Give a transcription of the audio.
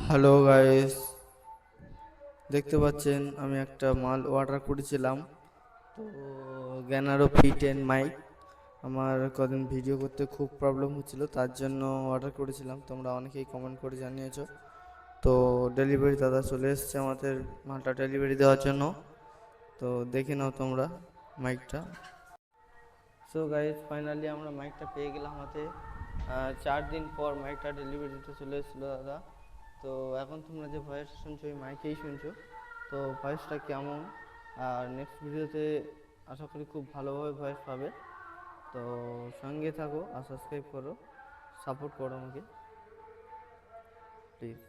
Hello guys, দেখতে পাচ্ছেন আমি একটা মাল অর্ডার করেছিলাম। তো গ্যানারো P10 মাইক আমার কদিন ভিডিও করতে খুব প্রবলেম হচ্ছিল, তার জন্য অর্ডার করেছিলাম। তোমরা অনেকেই কমেন্ট করে জানিয়েছো। তো ডেলিভারি দাদা চলে এসেছে আমাদের মালটা ডেলিভারি দেওয়ার জন্য। তো দেখে নাও তোমরা মাইকটা। সো গাইস, ফাইনালি আমরা মাইকটা পেয়ে গেলাম হাতে। 4 দিন পর মাইকটা ডেলিভারি দিতে চলে এসেছিলো দাদা। তো এখন তোমরা যে ভয়েসটা শুনছো ওই মাইকেই শুনছো। তো ভয়েসটা কেমন, আর নেক্সট ভিডিওতে আশা করি খুব ভালোভাবে ভয়েস পাবে। তো সঙ্গে থাকো আর সাবস্ক্রাইব করো, সাপোর্ট করো আমাকে প্লিজ।